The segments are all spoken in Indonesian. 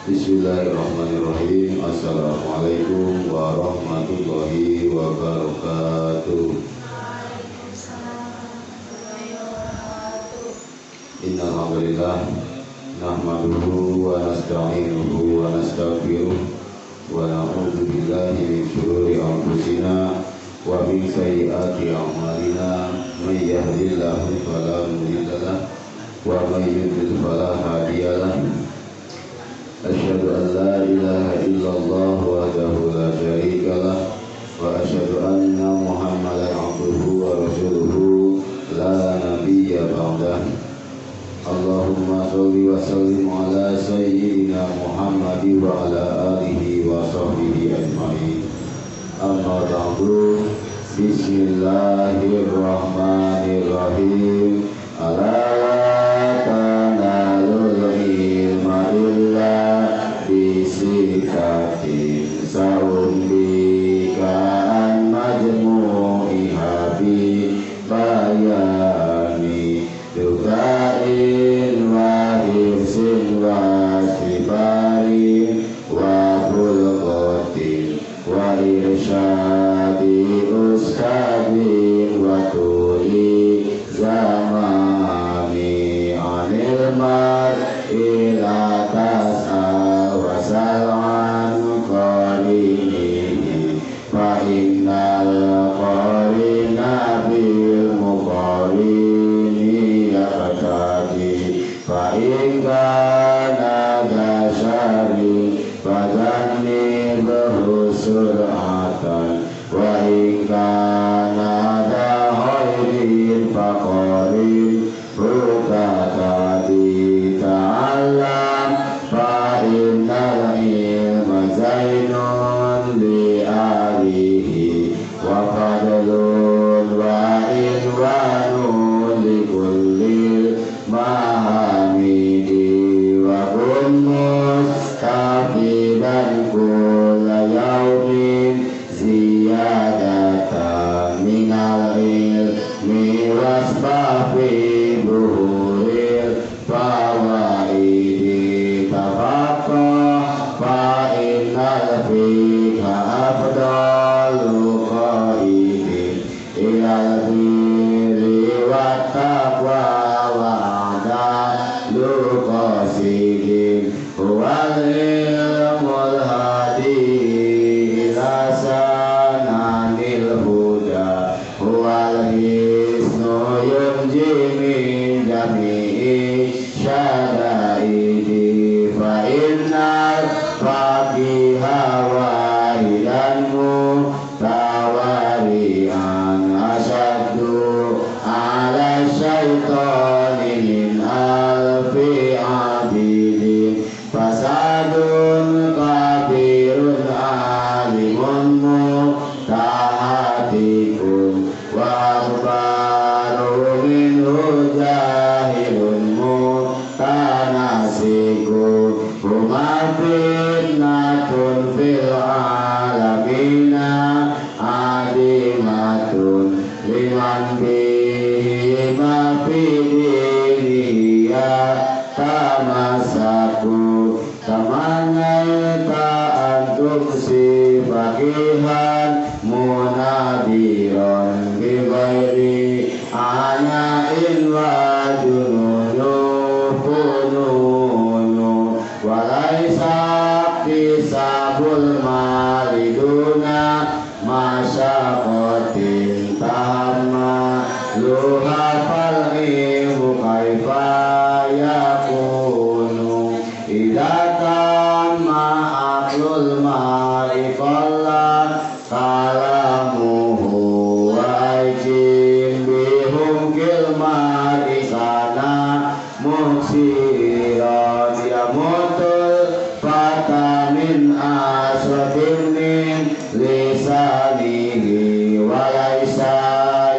Bismillahirrahmanirrahim. Assalamualaikum warahmatullahi wabarakatuh. Innal hamdalillah nahmaduhu wa nasta'inuhu wa nastaghfiruh wa na'udzu billahi min shururi anfusina wa min sayyiati a'malina. May yahdihillahu fala mudilla lahu wa may yudlil fala hadiya lahu. Asyhadu an la ilaha illallah wahdahu la syarika lah wa asyhadu anna Muhammadan abduhu wa rasuluhu la nabiyya ba'dah. Allahumma sholli wa sallim ala sayyidina Muhammad wa ala alihi wa sahbihi ajma'in. Amma ba'du. Bismillahirrahmanirrahim. Ala bisikatin saumbikaan majmu'i habi bayani dukain wa hirsin wa sibarin wa bulgotin wa irsyadi ustadin wa tuli zamani anil mar'i la tas'al wa sal'an qarinihi fa innal qarina bil muqarini yaqtadi fa in kana dasyari fa jannibhu sur'atan wa in kana da khairin fa qarin bukatadi ta'allam fa innal ilma zainun li alihi wa fadlun wa idwanun li kulli mahamidi wa kun mustafidan kulla yaumin ziyadatan minal ilmi wasbafi buhuril fawaidi tafaqqah fa innal fiqha afdalu qaidin ilal birri wat taqwa wa a'dalu qasidin huwal ilmul hadi ila sananil huda huwal hisnu yunji min jami'i syadaidi fa innal faqiha wahidan mutawari'an asyaddu ala syaitani min alfi abidin fasadun kabirun alimun mutahatikun wa akbaru minhu jahilun mutanasikun huma fitnatun fil alamina adimatun liman bihi ma fi dinihi tamasaku tamannaita antum si faqihan munadiran bi ghairi ana'in wa jununu fununu walaisa kisabul maliduna masyaqatin tahamma luha fal'imu kaifa yakunu idza tamma aqlul ma'ifallah kalamuhu wa ijin bihum kilma isana muksiran yamutul fata min aswatin min lisanihi walaisa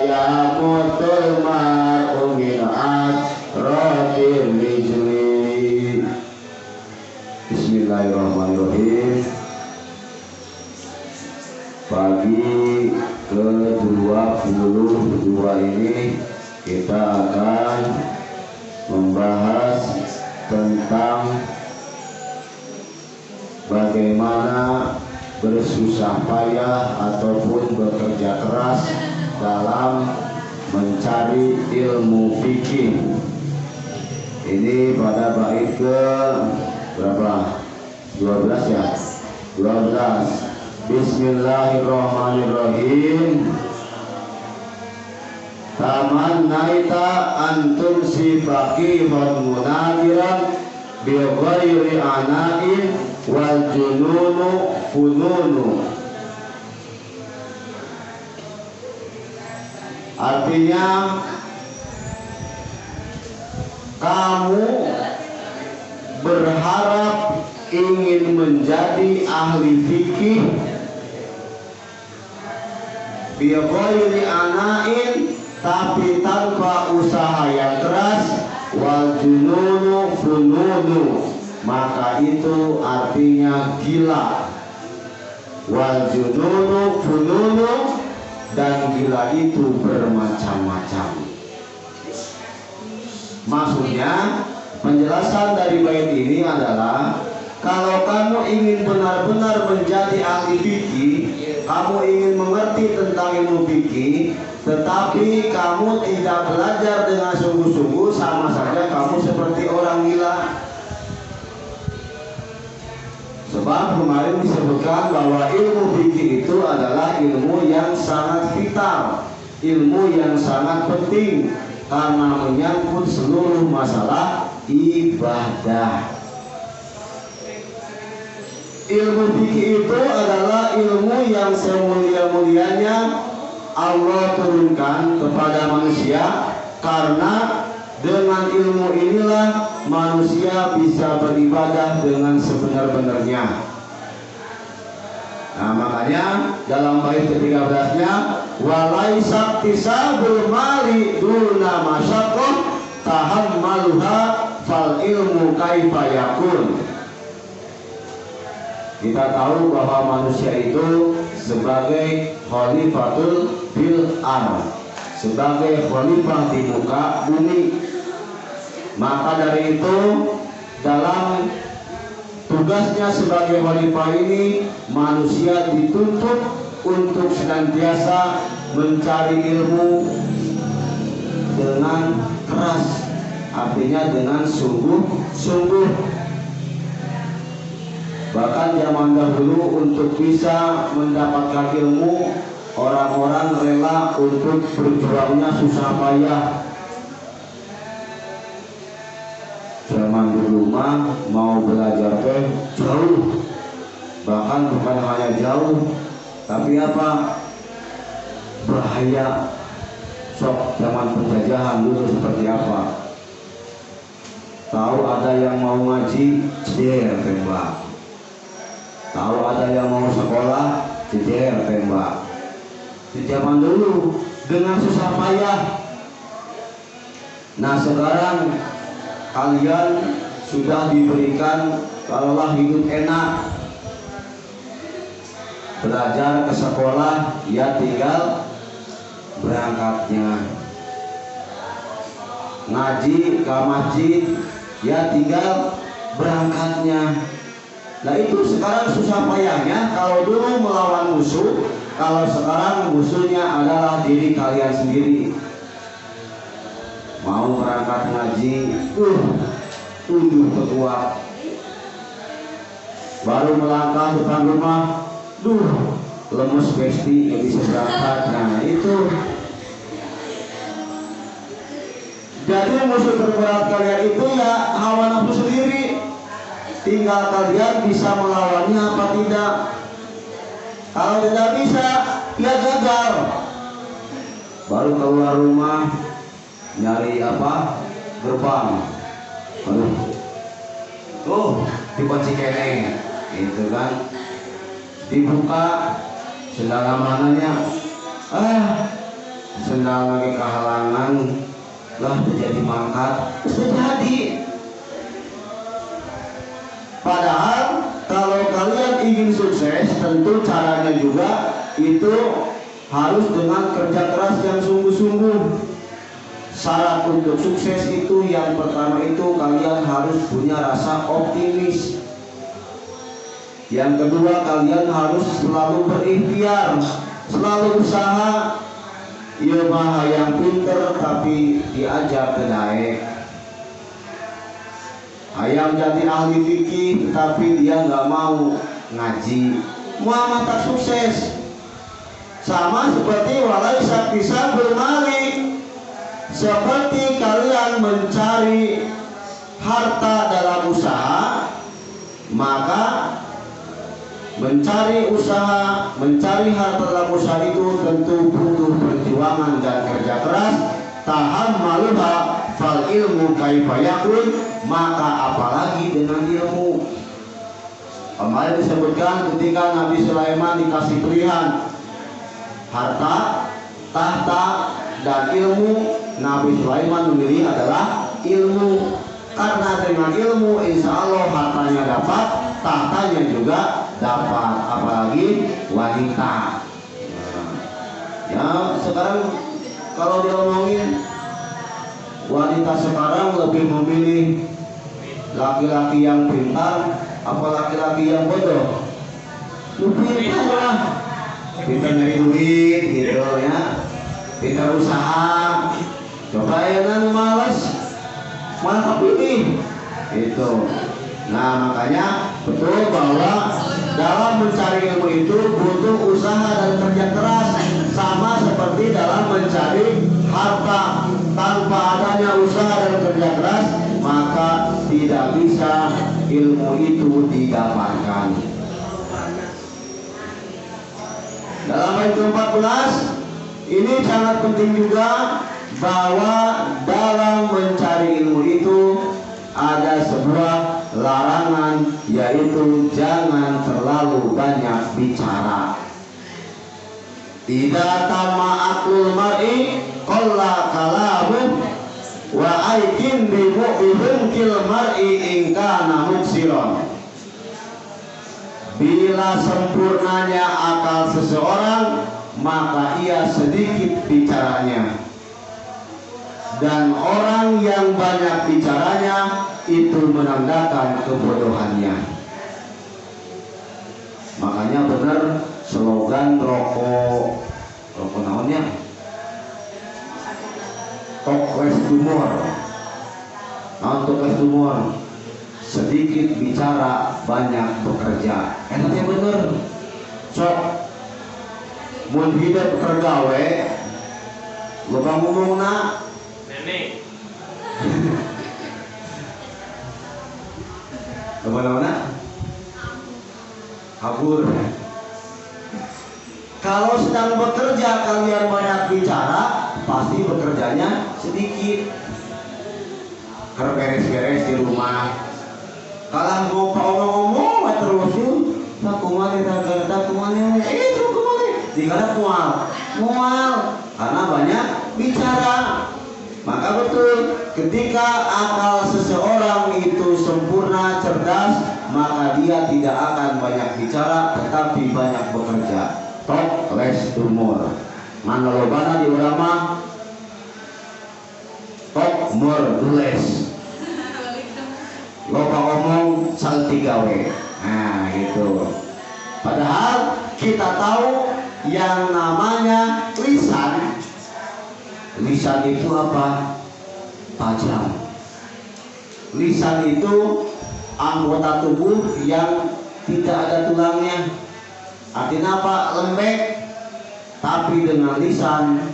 yamutul ma'u min asratin rijli. Bismillahirrahmanirrahim. Pagi ke-22 ini kita akan membahas tentang bagaimana bersusah payah ataupun bekerja keras dalam mencari ilmu fikih. Ini pada bait ke berapa? 12 ya? 12. Bismillahirrahmanirrahim. Tamannaita antum si faqihun munadiran bi ghairi ana'in wal jununu fununu. Artinya kamu berharap ingin menjadi ahli fikih bi ghairi ana'in, tapi tanpa usaha yang keras, wal jununu fununu, maka itu artinya gila. Wal jununu fununu, dan gila itu bermacam-macam. Maksudnya, penjelasan dari bait ini adalah kalau kamu ingin benar-benar menjadi ahli fikih, kamu ingin mengerti tentang ilmu fikih, tetapi kamu tidak belajar dengan sungguh-sungguh, sama saja kamu seperti orang gila. Sebab kemarin disebutkan bahwa ilmu fikih itu adalah ilmu yang sangat vital, ilmu yang sangat penting, karena menyangkut seluruh masalah ibadah. Ilmu fikih itu adalah ilmu yang semulia-mulianya Allah turunkan kepada manusia, karena dengan ilmu inilah manusia bisa beribadah dengan sebenar-benarnya. Nah, makanya dalam bait ke-13-nya, walaisa tisabul mali duna masyaqqah tahammaluha fal ilmu kaifa yakun. Kita tahu bahwa manusia itu sebagai khalifatul bil ard, sebagai khalifah di muka bumi. Maka dari itu, dalam tugasnya sebagai khalifah ini, manusia dituntut untuk senantiasa mencari ilmu dengan keras, artinya dengan sungguh-sungguh. Bahkan zaman dahulu untuk bisa mendapatkan ilmu, orang-orang rela untuk berjuangnya susah payah. Zaman dulu mah mau belajar jauh, bahkan bukan hanya jauh, tapi apa, bahaya. Sok zaman penjajahan dulu seperti apa? Tahu ada yang mau ngaji, dia tembak. Tahu ada yang mau sekolah, jejer tembak. Di zaman dulu dengan susah payah. Nah, sekarang kalian sudah diberikan, kalaulah hidup enak, belajar ke sekolah, ya tinggal berangkatnya. Ngaji ke masjid, ya tinggal berangkatnya. Nah, itu sekarang susah payahnya. Kalau dulu melawan musuh, kalau sekarang musuhnya adalah diri kalian sendiri. Mau berangkat ngaji, tunduk ketua. Baru melangkah depan rumah, lemes besti, nggak bisa berangkat. Nah, itu. Jadi musuh terberat kalian itu ya hawa nafsu sendiri. Tinggal kalian bisa melawannya apa tidak. Kalau tidak bisa, ya gagal. Baru keluar rumah, nyari apa? Gerbang. Tuh, dikunci kene, itu kan. Dibuka, sendal mananya. Sendal lagi kehalangan. Lah, terjadi mangkat. Terjadi. Padahal kalau kalian ingin sukses, tentu caranya juga itu harus dengan kerja keras yang sungguh-sungguh. Syarat untuk sukses itu yang pertama itu kalian harus punya rasa optimis. Yang kedua, kalian harus selalu berikhtiar, selalu usaha. Ieu mah hayang pinter tapi diajak ke daek. Hayang jadi ahli fikih tapi dia nggak mau ngaji. Muhammad tak sukses. Sama seperti walaisa kisabul mali. Seperti kalian mencari harta dalam usaha, maka mencari harta dalam usaha itu tentu butuh perjuangan dan kerja keras. Tahammaluha fal ilmu kaifa yakun, maka apalagi dengan ilmu. Kemarin disebutkan ketika Nabi Sulaiman dikasih pilihan harta, tahta, dan ilmu, Nabi Sulaiman memilih adalah ilmu. Karena dengan ilmu insya Allah hartanya dapat, tahtanya juga dapat, apalagi wanita. Ya sekarang kalau diomongin wanita sekarang lebih memilih laki-laki yang pintar apa laki-laki yang bodoh? Lebih pintar lah, pintar nyari duit gitu ya, pintar usaha. Coba yang malas malah pilih itu. Nah makanya betul bahwa dalam mencari ilmu itu butuh usaha dan kerja keras, sama seperti dalam mencari harta. Tanpa adanya usaha dan kerja keras, maka tidak bisa ilmu itu didapatkan. Dalam ayat ke-14 ini sangat penting juga bahwa dalam mencari ilmu itu ada sebuah larangan, yaitu jangan terlalu banyak bicara. Idza tama'atul mar'i qalla kalamu wa aikin bi mu'ibnkil mar'i in kana muksiron. Bila sempurnanya akal seseorang, maka ia sedikit bicaranya. Dan orang yang banyak bicaranya itu menandakan kebodohannya. Makanya benar slogan rokok naonnya? Talk less do more. Talk less do more. Sedikit bicara, banyak bekerja. Enaknya bener. Sok mun hidup kergawe, loba ngomongna nenek. Kemana-mana? Kabur. Kalau sedang bekerja kalian banyak bicara, pasti bekerjanya sedikit. Karena beres-beres di rumah. Kalau mau ngomong terus tak kumane, dikala mual, karena banyak bicara. Maka betul, ketika akal seseorang itu sempurna, cerdas, maka dia tidak akan banyak bicara, tetapi banyak bekerja. Talk less do more. Mana lobana di ulama? Talk more do less. Loba omong salti gawe. Nah gitu. Padahal kita tahu yang namanya lisan. Lisan itu apa? Tajam. Lisan itu anggota tubuh yang tidak ada tulangnya. Artinya apa? Lembek. Tapi dengan lisan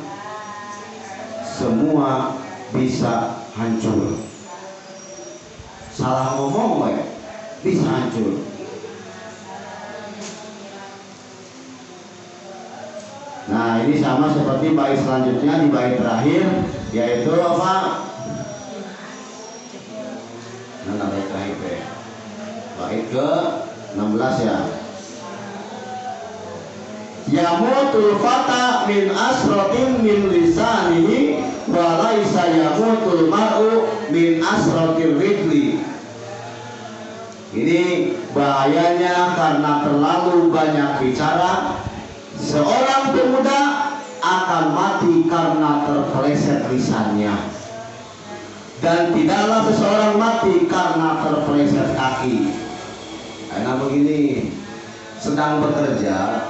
semua bisa hancur. Salah ngomong bisa hancur. Nah ini sama seperti bait selanjutnya di bait terakhir, yaitu apa? Nah bait terakhir bait ke-16 ya. Yamutul fata min asratin min lisanihi wa laisa yamutul mar'u min asratir ridli. Ini bahayanya karena terlalu banyak bicara. Seorang pemuda akan mati karena terpeleset lisannya, dan tidaklah seseorang mati karena terpeleset kaki. Karena begini, sedang bekerja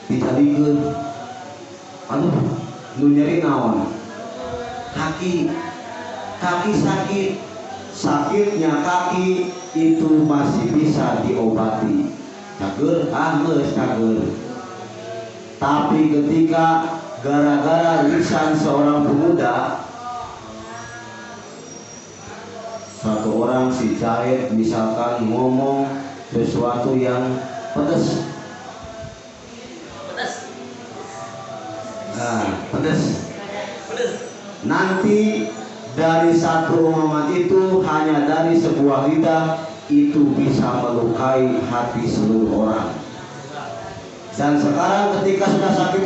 ditadikeun, aduh nu nyeri naon, kaki sakit. Sakitnya kaki itu masih bisa diobati, cager geus cager. Tapi ketika gara-gara lisan seorang pemuda, satu orang si jahit misalkan ngomong sesuatu yang pedes, nanti dari satu omongan itu, hanya dari sebuah lidah itu bisa melukai hati seluruh orang. Dan sekarang ketika sudah sakit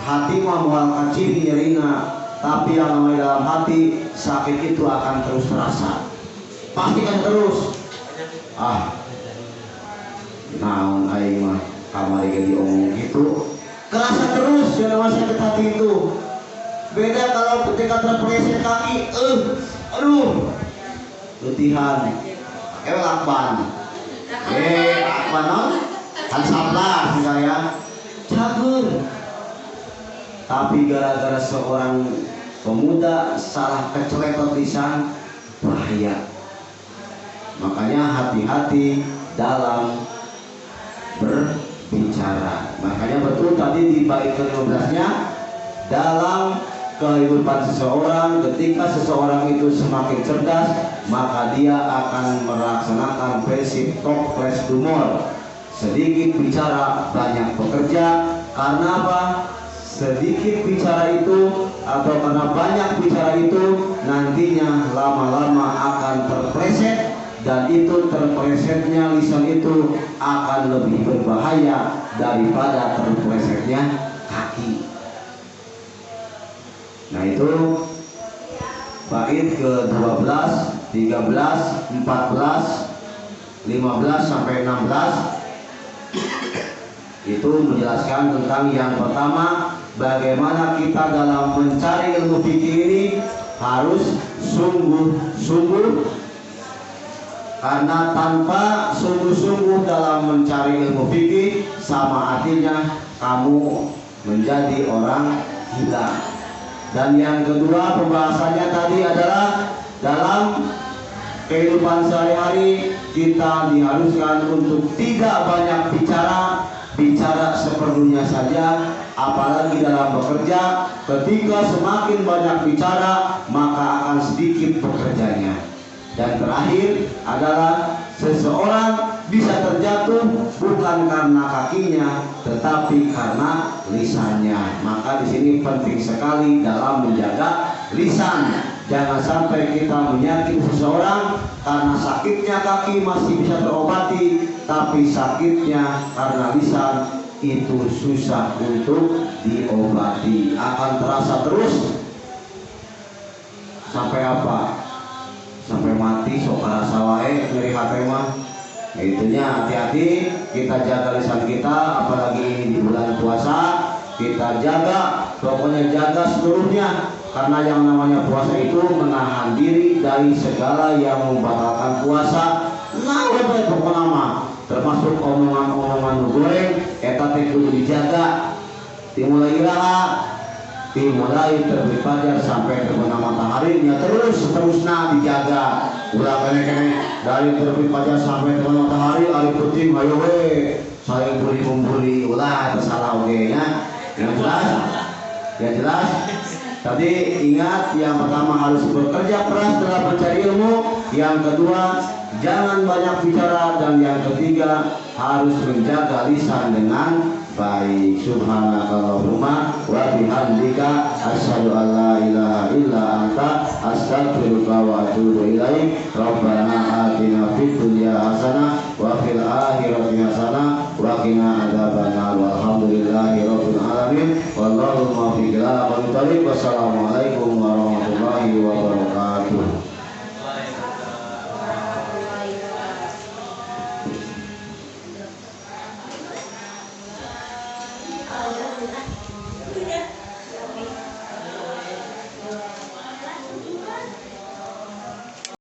hati mah moal kaciri nyerina, tapi yang namanya dalam hati sakit itu akan terus terasa, pasti kan terus. Naon aing mah kamari ge diomong gitu, kerasa terus yang namanya sakit hati itu. Beda kalau ketika terpleset kaki, aduh, lutihan, lakban, lakban non, kan sablah saya, cager. Tapi gara-gara seorang pemuda salah keceletot lisan, bahaya. Makanya hati-hati dalam berbicara. Makanya betul tadi di bait ke-12-nya, dalam kehidupan seseorang, ketika seseorang itu semakin cerdas, maka dia akan melaksanakan prinsip talk less do more, sedikit bicara banyak bekerja. Karena apa? Sedikit bicara itu atau karena banyak bicara itu nantinya lama-lama akan terpleset, dan itu terplesetnya lisan itu akan lebih berbahaya daripada terplesetnya kaki. Nah itu bait ke-12, 13, 14, 15 sampai 16 itu menjelaskan tentang yang pertama, bagaimana kita dalam mencari ilmu fikih ini harus sungguh-sungguh, karena tanpa sungguh-sungguh dalam mencari ilmu fikih sama artinya kamu menjadi orang gila. Dan yang kedua pembahasannya tadi adalah dalam kehidupan sehari-hari kita diharuskan untuk tidak banyak bicara seperlunya saja, apalagi dalam bekerja. Ketika semakin banyak bicara maka akan sedikit bekerjanya. Dan terakhir adalah seseorang bisa terjatuh bukan karena kakinya tetapi karena lisannya. Maka di sini penting sekali dalam menjaga lisan. Jangan sampai kita menyakiti seseorang karena sakitnya kaki masih bisa terobati, tapi sakitnya karena lisan itu susah untuk diobati, akan terasa terus sampai apa? Sampai mati, sok karasa wae nyeri hati mah. Nah, itunya hati-hati kita jaga lisan kita, apalagi ini di bulan puasa. Kita jaga, pokoknya jaga seluruhnya, karena yang namanya puasa itu menahan diri dari segala yang membatalkan puasa. Nah, pokoknya mah termasuk omongan-omongan goreng, eta teh kudu dijaga. Dimulai iraha, dimulai terbit fajar sampai terbenam matahari, nya terusna dijaga. Ulah kene-kene dari terbit fajar sampai terbenam matahari, ari penting ayo we saling buri-buri, ulah tersalah oge nya. Yang jelas tadi ingat, yang pertama harus bekerja keras dalam mencari ilmu, yang kedua jangan banyak bicara, dan yang ketiga harus menjaga lisan dengan baik. Subhanakallahumma wa bihamdika asyhadu an la ilaha illa anta astaghfiruka wa atubu ilaik. Rabbana atina fid dunya hasanah wa fil akhirati hasanah wa qina adzabannar. Walhamdulillahi rabbil alamin. Wallahu muwaffiq ila aqwamit thoriq. Wassalamualaikum warahmatullahi wabarakatuh.